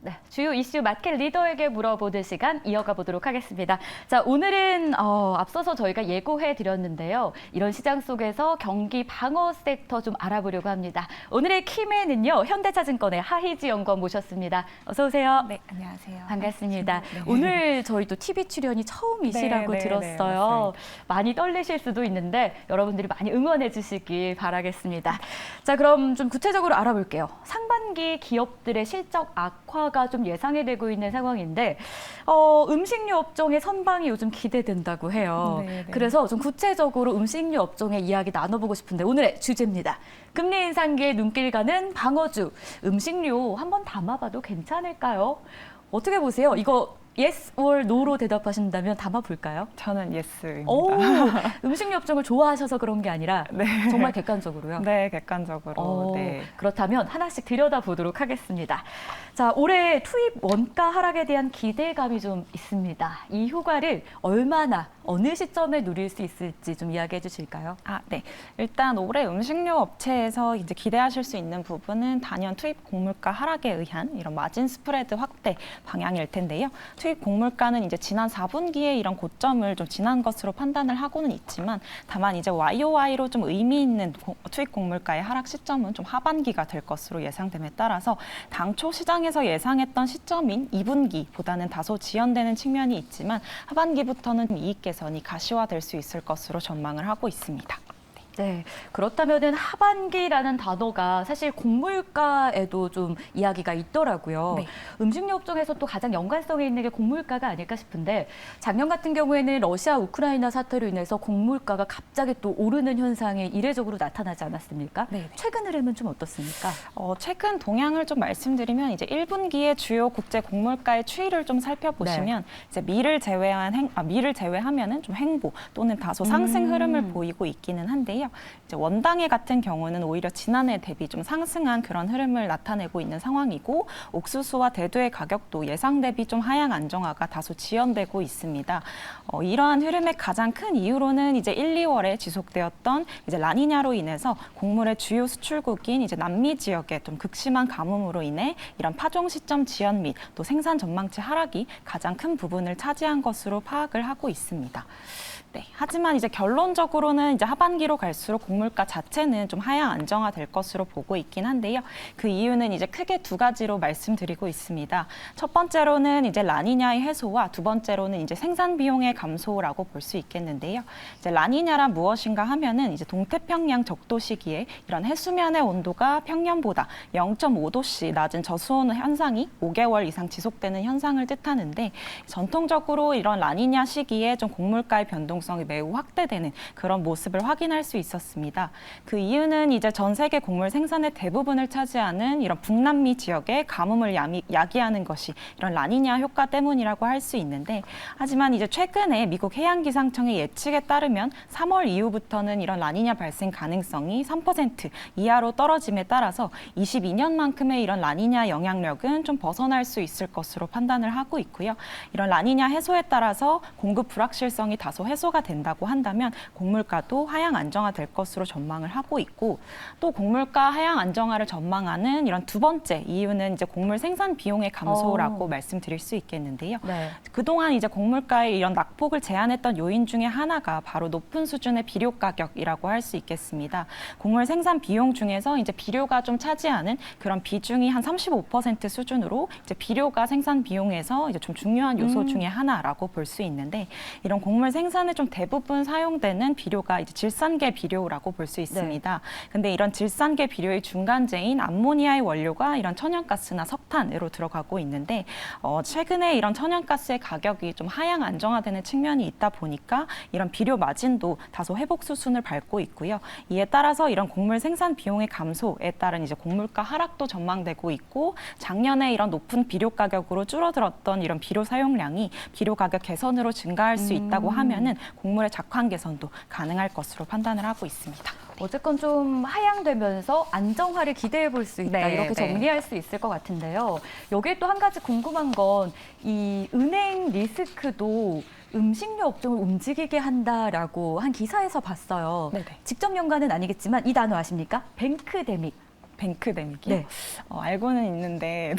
네, 주요 이슈 마켓 리더에게 물어보는 시간 이어가 보도록 하겠습니다. 자, 오늘은 앞서서 저희가 예고해 드렸는데요. 이런 시장 속에서 경기 방어 섹터 좀 알아보려고 합니다. 오늘의 키맨은요, 현대차증권의 하희지 연구원 모셨습니다. 어서 오세요. 네, 안녕하세요. 반갑습니다. 네. 오늘 저희 또 TV 출연이 처음이시라고 들었어요. 많이 떨리실 수도 있는데 여러분들이 많이 응원해 주시길 바라겠습니다. 자, 그럼 좀 구체적으로 알아볼게요. 상반기 기업들의 실적 악화가 좀 예상이 되고 있는 상황인데 음식료 업종의 선방이 요즘 기대된다고 해요. 그래서 좀 구체적으로 음식료 업종의 이야기 나눠보고 싶은데 오늘의 주제입니다. 금리 인상기에 눈길 가는 방어주, 음식료 한번 담아봐도 괜찮을까요? 어떻게 보세요? 이거 yes or no로 대답하신다면 담아볼까요? 저는 예스입니다. 오, 음식료 업종을 좋아하셔서 그런 게 아니라 정말 객관적으로요? 네, 객관적으로. 네. 그렇다면 하나씩 들여다보도록 하겠습니다. 자, 올해 투입 원가 하락에 대한 기대감이 좀 있습니다. 이 효과를 얼마나, 어느 시점에 누릴 수 있을지 좀 이야기해 주실까요? 네. 일단 올해 음식료 업체에서 이제 기대하실 수 있는 부분은 단연 투입 곡물가 하락에 의한 이런 마진 스프레드 확대 방향일 텐데요. 투입 곡물가는 이제 지난 4분기에 이런 고점을 좀 지난 것으로 판단을 하고는 있지만 다만 이제 YOY로 좀 의미 있는 투입 곡물가의 하락 시점은 좀 하반기가 될 것으로 예상됨에 따라서 당초 시장에서 예상했던 시점인 2분기보다는 다소 지연되는 측면이 있지만 하반기부터는 이익 개선이 가시화될 수 있을 것으로 전망을 하고 있습니다. 네, 그렇다면은 하반기라는 단어가 사실 곡물가에도 좀 이야기가 있더라고요. 네. 음식료 업종에서 또 가장 연관성이 있는 게 곡물가가 아닐까 싶은데 작년 같은 경우에는 러시아 우크라이나 사태로 인해서 곡물가가 갑자기 또 오르는 현상이 이례적으로 나타나지 않았습니까? 네. 최근 흐름은 좀 어떻습니까? 최근 동향을 좀 말씀드리면 이제 1분기의 주요 국제 곡물가의 추이를 좀 살펴보시면 이제 밀을 제외하면은 좀 횡보 또는 다소 상승 흐름을 보이고 있기는 한데요. 이제 원당회 같은 경우는 오히려 지난해 대비 좀 상승한 그런 흐름을 나타내고 있는 상황이고 옥수수와 대두의 가격도 예상 대비 좀 하향 안정화가 다소 지연되고 있습니다. 이러한 흐름의 가장 큰 이유로는 이제 1, 2월에 지속되었던 이제 라니냐로 인해서 곡물의 주요 수출국인 이제 남미 지역의 좀 극심한 가뭄으로 인해 이런 파종 시점 지연 및 또 생산 전망치 하락이 가장 큰 부분을 차지한 것으로 파악을 하고 있습니다. 네, 하지만 이제 결론적으로는 이제 하반기로 갈수록 곡물가 자체는 좀 하향 안정화될 것으로 보고 있긴 한데요. 그 이유는 이제 크게 두 가지로 말씀드리고 있습니다. 첫 번째로는 이제 라니냐의 해소와 두 번째로는 이제 생산 비용의 감소라고 볼 수 있겠는데요. 이제 라니냐란 무엇인가 하면은 이제 동태평양 적도 시기에 이런 해수면의 온도가 평년보다 0.5도씨 낮은 저수온 현상이 5개월 이상 지속되는 현상을 뜻하는데 전통적으로 이런 라니냐 시기에 좀 곡물가의 변동성이 매우 확대되는 그런 모습을 확인할 수 있었습니다. 그 이유는 이제 전 세계 곡물 생산의 대부분을 차지하는 이런 북남미 지역의 가뭄을 야기하는 것이 이런 라니냐 효과 때문이라고 할 수 있는데 하지만 이제 최근에 미국 해양기상청의 예측에 따르면 3월 이후부터는 이런 라니냐 발생 가능성이 3% 이하로 떨어짐에 따라서 22년만큼의 이런 라니냐 영향력은 좀 벗어날 수 있을 것으로 판단을 하고 있고요. 이런 라니냐 해소에 따라서 공급 불확실성이 다소 해소가 된다고 한다면 곡물가도 하향 안정화될 것으로 전망을 하고 있고 또 곡물가 하향 안정화를 전망하는 이런 두 번째 이유는 이제 곡물 생산 비용의 감소라고 말씀드릴 수 있겠는데요. 그동안 이제 곡물가의 이런 낙폭을 제한했던 요인 중에 하나가 바로 높은 수준의 비료 가격이라고 할 수 있겠습니다. 곡물 생산 비용 중에서 이제 비료가 좀 차지하는 그런 비중이 한 35% 수준으로 이제 비료가 생산 비용에서 이제 좀 중요한 요소 중에 하나라고 볼 수 있는데 이런 곡물 생산에 좀 대부분 사용되는 비료가 이제 질산계 비료라고 볼 수 있습니다. 근데 이런 질산계 비료의 중간재인 암모니아의 원료가 이런 천연가스나 석탄으로 들어가고 있는데 최근에 이런 천연가스의 가격이 좀 하향 안정화되는 측면이 있다 보니까 이런 비료 마진도 다소 회복 수순을 밟고 있고요. 이에 따라서 이런 곡물 생산 비용의 감소에 따른 이제 곡물가 하락도 전망되고 있고 작년에 이런 높은 비료 가격으로 줄어들었던 이런 비료 사용량이 비료 가격 개선으로 증가할 수 있다고 하면은 곡물의 작황 개선도 가능할 것으로 판단을 하고 있습니다. 어쨌건 좀 하향되면서 안정화를 기대해 볼 수 있다. 이렇게 정리할 수 있을 것 같은데요. 여기에 또 한 가지 궁금한 건 이 은행 리스크도 음식료 업종을 움직이게 한다라고 한 기사에서 봤어요. 직접 연관은 아니겠지만 이 단어 아십니까? 뱅크데믹. 뱅크댐이요? 네. 알고는 있는데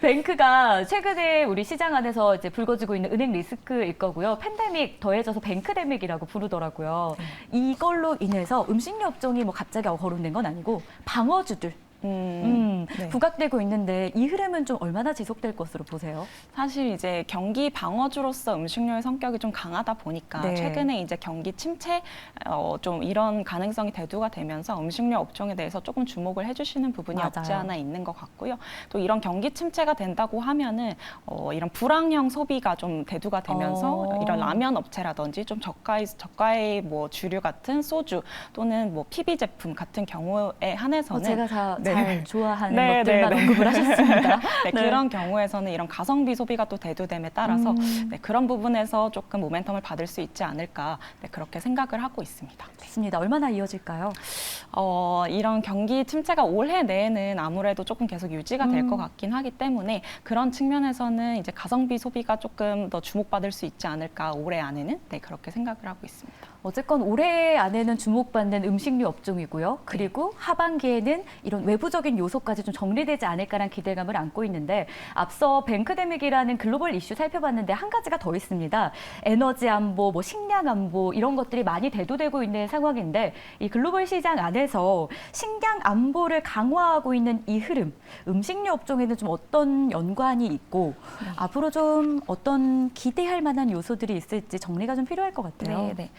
뱅크가 최근에 우리 시장 안에서 이제 불거지고 있는 은행 리스크일 거고요. 팬데믹 더해져서 뱅크데믹이라고 부르더라고요. 이걸로 인해서 음식료 업종이 뭐 갑자기 거론된 건 아니고 방어주들 네. 부각되고 있는데 이 흐름은 좀 얼마나 지속될 것으로 보세요? 사실 이제 경기 방어주로서 음식료의 성격이 좀 강하다 보니까 네. 최근에 이제 경기 침체 좀 이런 가능성이 대두가 되면서 음식료 업종에 대해서 조금 주목을 해주시는 부분이 맞아요. 없지 않아 있는 것 같고요. 또 이런 경기 침체가 된다고 하면은 이런 불황형 소비가 좀 대두가 되면서 이런 라면 업체라든지 좀 저가의 뭐 주류 같은 소주 또는 뭐 PB 제품 같은 경우에 한해서는 제가 잘 좋아하는 네, 것들만 네, 네. 언급을 하셨습니다. 네, 그런 경우에서는 이런 가성비 소비가 또 대두됨에 따라서 네, 그런 부분에서 조금 모멘텀을 받을 수 있지 않을까 네, 그렇게 생각을 하고 있습니다. 좋습니다. 얼마나 이어질까요? 이런 경기 침체가 올해 내에는 아무래도 조금 계속 유지가 될 것 같긴 하기 때문에 그런 측면에서는 이제 가성비 소비가 조금 더 주목받을 수 있지 않을까 올해 안에는 네, 그렇게 생각을 하고 있습니다. 어쨌건 올해 안에는 주목받는 음식료 업종이고요. 그리고 하반기에는 이런 외부적인 요소까지 좀 정리되지 않을까라는 기대감을 안고 있는데 앞서 뱅크데믹이라는 글로벌 이슈 살펴봤는데 한 가지가 더 있습니다. 에너지 안보, 뭐 식량 안보 이런 것들이 많이 대두되고 있는 상황인데 이 글로벌 시장 안에서 식량 안보를 강화하고 있는 이 흐름, 음식료 업종에는 좀 어떤 연관이 있고 앞으로 좀 어떤 기대할 만한 요소들이 있을지 정리가 좀 필요할 것 같아요. 네.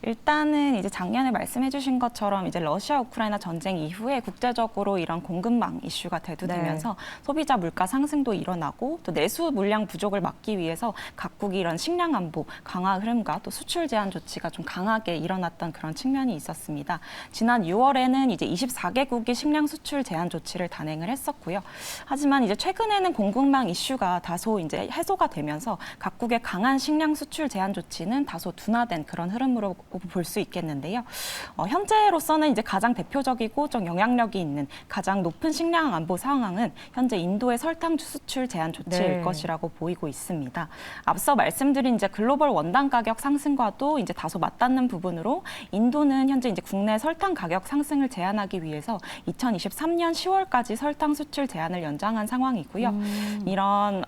일단은 이제 작년에 말씀해주신 것처럼 이제 러시아 우크라이나 전쟁 이후에 국제적으로 이런 공급망 이슈가 대두되면서 소비자 물가 상승도 일어나고 또 내수 물량 부족을 막기 위해서 각국이 이런 식량 안보 강화 흐름과 또 수출 제한 조치가 좀 강하게 일어났던 그런 측면이 있었습니다. 지난 6월에는 이제 24개국이 식량 수출 제한 조치를 단행을 했었고요. 하지만 이제 최근에는 공급망 이슈가 다소 이제 해소가 되면서 각국의 강한 식량 수출 제한 조치는 다소 둔화된 그런 흐름으로 볼 수 있겠는데요. 현재로서는 이제 가장 대표적이고 좀 영향력이 있는 가장 높은 식량 안보 상황은 현재 인도의 설탕 수출 제한 조치일 것이라고 보이고 있습니다. 앞서 말씀드린 이제 글로벌 원당 가격 상승과도 이제 다소 맞닿는 부분으로 인도는 현재 이제 국내 설탕 가격 상승을 제한하기 위해서 2023년 10월까지 설탕 수출 제한을 연장한 상황이고요. 이런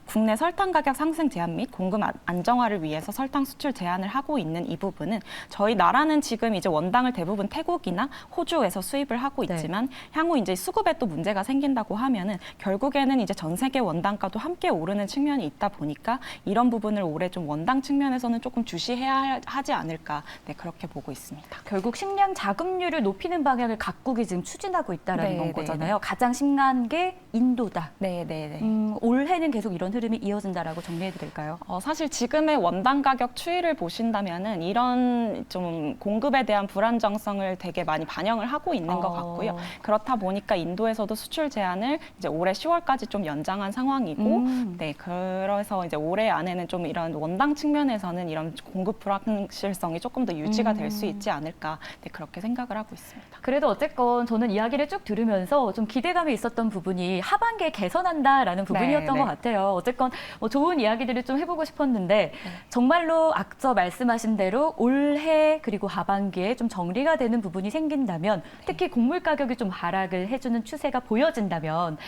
국내 설탕 가격 상승 제한 및 공급 안정화를 위해서 설탕 수출 제한을 하고 있는 이 부분은 저희 나라는 지금 이제 원당을 대부분 태국이나 호주에서 수입을 하고 있지만 향후 이제 수급에 또 문제가 생긴다고 하면은 결국에는 이제 전 세계 원당가도 함께 오르는 측면이 있다 보니까 이런 부분을 올해 좀 원당 측면에서는 조금 주시해야 하지 않을까 네, 그렇게 보고 있습니다. 결국 식량 자급률을 높이는 방향을 각국이 지금 추진하고 있다라는 건 거잖아요. 가장 심각한 게 인도다. 네. 올해는 계속 이런 흐름이 이어진다라고 정리해도 될까요? 사실 지금의 원당 가격 추이를 보신다면은 이런 좀 공급에 대한 불안정성을 되게 많이 반영을 하고 있는 것 같고요. 그렇다 보니까 인도에서도 수출 제한을 이제 올해 10월까지 좀 연장한 상황이고, 네, 그래서 이제 올해 안에는 좀 이런 원당 측면에서는 이런 공급 불확실성이 조금 더 유지가 될 수 있지 않을까, 네, 그렇게 생각을 하고 있습니다. 그래도 어쨌건 저는 이야기를 쭉 들으면서 좀 기대감이 있었던 부분이 하반기에 개선한다라는 부분이었던 것 같아요. 어쨌건 뭐 좋은 이야기들을 좀 해보고 싶었는데 정말로 앞서 말씀하신 대로 올해 그리고 하반기에 좀 정리가 되는 부분이 생긴다면 특히 곡물 가격이 좀 하락을 해주는 추세가 보여진다면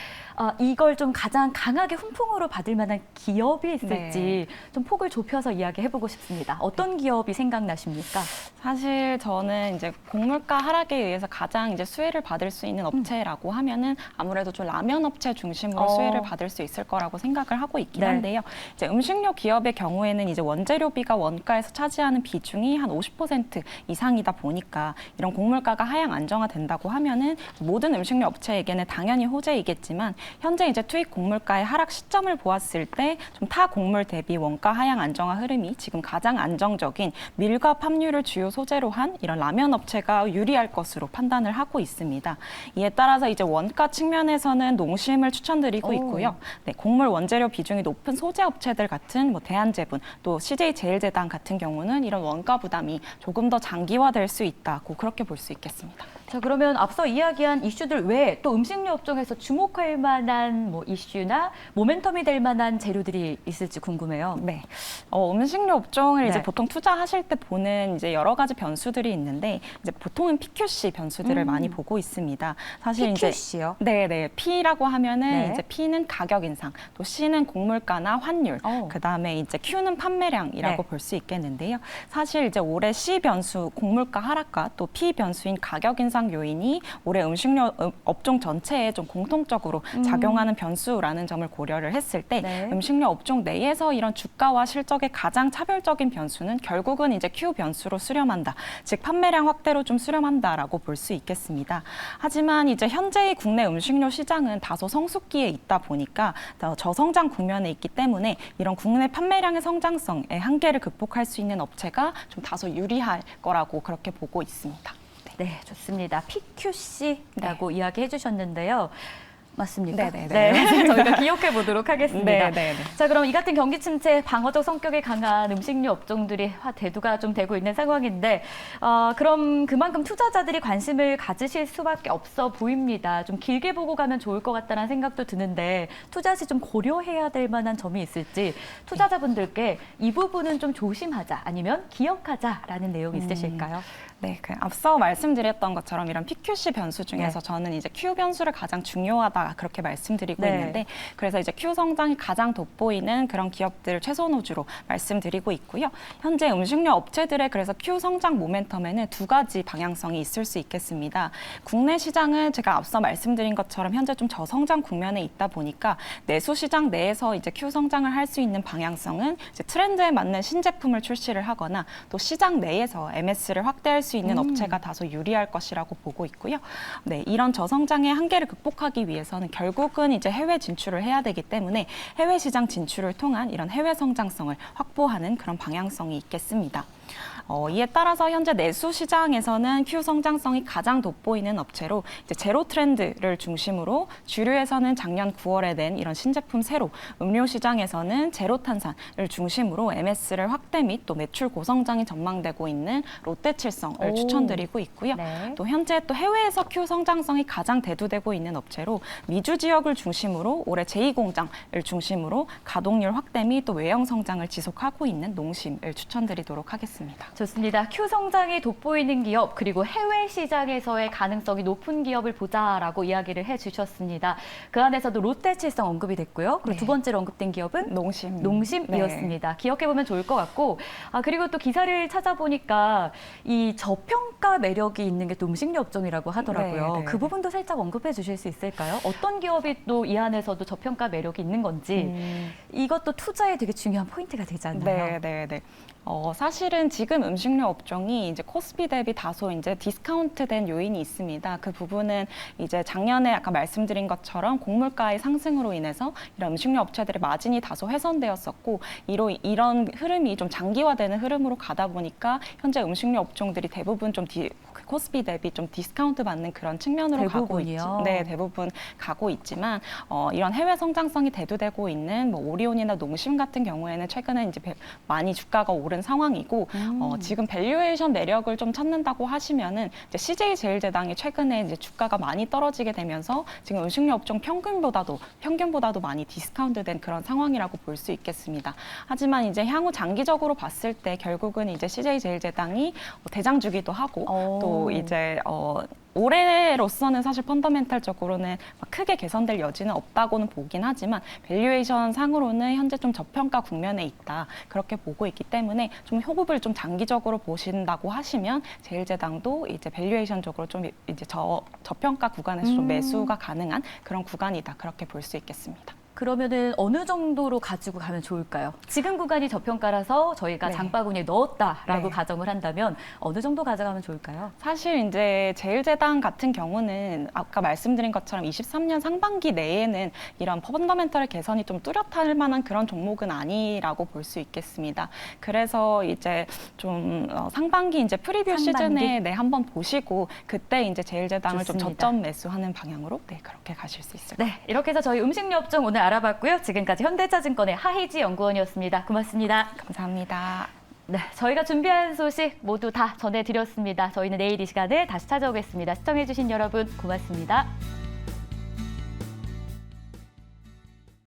이걸 좀 가장 강하게 훈풍으로 받을 만한 기업이 있을지 좀 폭을 좁혀서 이야기해보고 싶습니다. 어떤 기업이 생각나십니까? 사실 저는 이제 곡물가 하락에 의해서 가장 이제 수혜를 받을 수 있는 업체라고 하면은 아무래도 좀 라면 업체 중심으로 수혜를 받을 수 있을 거라고 생각을 하고 있긴 한데요. 이제 음식료 기업의 경우에는 이제 원재료비가 원가에서 차지하는 비중이 한 50% 이상이다 보니까 이런 곡물가가 하향 안정화된다고 하면은 모든 음식료 업체에게는 당연히 호재이겠지만 현재 이제 투입 곡물가의 하락 시점을 보았을 때 좀 타 곡물 대비 원가 하향 안정화 흐름이 지금 가장 안정적인 밀과 팜유를 주요 소재로 한 이런 라면 업체가 유리할 것으로 판단을 하고 있습니다. 이에 따라서 이제 원가 측면에서는 농심을 추천드리고 있고요. 네, 곡물 원재료 비중이 높은 소재 업체들 같은 뭐 대한제분 또 CJ제일제당 같은 경우는 이런 원가 부담이 조금 더 장기화될 수 있다고 그렇게 볼 수 있겠습니다. 자, 그러면 앞서 이야기한 이슈들 외에 또 음식료 업종에서 주목할 만한 뭐 이슈나 모멘텀이 될 만한 재료들이 있을지 궁금해요. 네. 음식료 업종을 이제 네. 보통 투자하실 때 보는 이제 여러 가지 변수들이 있는데 이제 보통은 PQC 변수들을 많이 보고 있습니다. 사실 PQC요? 네. P라고 하면은 네. 이제 P는 가격 인상, 또 C는 곡물가나 환율, 그다음에 이제 Q는 판매량이라고 네. 볼 수 있겠는데요. 사실 이제 올해 C 변수 곡물가 하락과 또 P 변수인 가격 인상 요인이 올해 음식료 업종 전체에 좀 공통적으로 작용하는 변수라는 점을 고려를 했을 때 네. 음식료 업종 내에서 이런 주가와 실적의 가장 차별적인 변수는 결국은 이제 Q 변수로 수렴한다. 즉 판매량 확대로 좀 수렴한다라고 볼 수 있겠습니다. 하지만 이제 현재의 국내 음식료 시장은 다소 성숙기에 있다 보니까 저성장 국면에 있기 때문에 이런 국내 판매량의 성장성의 한계를 극복할 수 있는 업체가 좀 다소 유리할 거라고 그렇게 보고 있습니다. 네, 좋습니다. PQC라고 이야기해 주셨는데요. 맞습니까? 네네네. 네, 저희가 기억해 보도록 하겠습니다. 네네네. 자, 그럼 이 같은 경기 침체, 방어적 성격이 강한 음식료 업종들이 대두가 좀 되고 있는 상황인데, 그럼 그만큼 투자자들이 관심을 가지실 수밖에 없어 보입니다. 좀 길게 보고 가면 좋을 것 같다는 생각도 드는데, 투자 시 좀 고려해야 될 만한 점이 있을지 투자자분들께 이 부분은 좀 조심하자, 아니면 기억하자라는 내용이 있으실까요? 네, 앞서 말씀드렸던 것처럼 이런 PQC 변수 중에서 저는 이제 Q 변수를 가장 중요하다 그렇게 말씀드리고 있는데 그래서 이제 Q 성장이 가장 돋보이는 그런 기업들을 최소 노주로 말씀드리고 있고요. 현재 음식료 업체들의 그래서 Q 성장 모멘텀에는 두 가지 방향성이 있을 수 있겠습니다. 국내 시장은 제가 앞서 말씀드린 것처럼 현재 좀 저성장 국면에 있다 보니까 내수 시장 내에서 이제 Q 성장을 할 수 있는 방향성은 이제 트렌드에 맞는 신제품을 출시를 하거나 또 시장 내에서 MS를 확대할 수 있는 업체가 다소 유리할 것이라고 보고 있고요. 네, 이런 저성장의 한계를 극복하기 위해서는 결국은 이제 해외 진출을 해야 되기 때문에 해외 시장 진출을 통한 이런 해외 성장성을 확보하는 그런 방향성이 있겠습니다. 이에 따라서 현재 내수 시장에서는 Q 성장성이 가장 돋보이는 업체로 이제 제로 트렌드를 중심으로 주류에서는 작년 9월에 낸 이런 신제품 세로, 음료 시장에서는 제로 탄산을 중심으로 MS를 확대 및 또 매출 고성장이 전망되고 있는 롯데칠성을 추천드리고 있고요. 네. 또 현재 또 해외에서 Q 성장성이 가장 대두되고 있는 업체로 미주 지역을 중심으로 올해 제2공장을 중심으로 가동률 확대 및 또 외형 성장을 지속하고 있는 농심을 추천드리도록 하겠습니다. 좋습니다. Q 성장이 돋보이는 기업 그리고 해외 시장에서의 가능성이 높은 기업을 보자라고 이야기를 해주셨습니다. 그 안에서도 롯데칠성 언급이 됐고요. 그리고 두 번째로 언급된 기업은 농심이었습니다. 기억해보면 좋을 것 같고 그리고 또 기사를 찾아보니까 이 저평가 매력이 있는 게 또 음식료 업종이라고 하더라고요. 그 부분도 살짝 언급해 주실 수 있을까요? 어떤 기업이 또 이 안에서도 저평가 매력이 있는 건지 이것도 투자에 되게 중요한 포인트가 되지 않나요? 네. 사실은 지금 음식료 업종이 이제 코스피 대비 다소 이제 디스카운트된 요인이 있습니다. 그 부분은 이제 작년에 아까 말씀드린 것처럼 곡물가의 상승으로 인해서 이런 음식료 업체들의 마진이 다소 훼손되었었고 이런 흐름이 좀 장기화되는 흐름으로 가다 보니까 현재 음식료 업종들이 대부분 좀 코스피 대비 좀 디스카운트 받는 그런 측면으로 가고 있죠. 네, 대부분 가고 있지만 이런 해외 성장성이 대두되고 있는 뭐 오리온이나 농심 같은 경우에는 최근에 이제 많이 주가가 오른 상황이고 지금 밸류에이션 매력을 좀 찾는다고 하시면은 이제 CJ제일제당이 최근에 이제 주가가 많이 떨어지게 되면서 지금 음식료 업종 평균보다도 많이 디스카운트된 그런 상황이라고 볼 수 있겠습니다. 하지만 이제 향후 장기적으로 봤을 때 결국은 이제 CJ제일제당이 대장주기도 하고 또 이제 올해로서는 사실 펀더멘탈적으로는 크게 개선될 여지는 없다고는 보긴 하지만 밸류에이션 상으로는 현재 좀 저평가 국면에 있다 그렇게 보고 있기 때문에 좀 호흡을 좀 장기적으로 보신다고 하시면 제일제당도 이제 밸류에이션적으로 좀 이제 저평가 구간에서 좀 매수가 가능한 그런 구간이다 그렇게 볼 수 있겠습니다. 그러면은 어느 정도로 가지고 가면 좋을까요? 지금 구간이 저평가라서 저희가 장바구니에 넣었다라고 가정을 한다면 어느 정도 가져가면 좋을까요? 사실 이제 제일제당 같은 경우는 아까 말씀드린 것처럼 23년 상반기 내에는 이런 펀더멘털의 개선이 좀 뚜렷할 만한 그런 종목은 아니라고 볼 수 있겠습니다. 그래서 이제 좀 상반기 이제 프리뷰 시즌에 한번 보시고 그때 이제 제일제당을 좀 저점 매수하는 방향으로 그렇게 가실 수 있을 것 같아요. 이렇게 해서 저희 음식료 업종 오늘 알아봤고요. 지금까지 현대차증권의 하희지 연구원이었습니다. 고맙습니다. 감사합니다. 네, 저희가 준비한 소식 모두 다 전해드렸습니다. 저희는 내일 이 시간에 다시 찾아오겠습니다. 시청해주신 여러분 고맙습니다.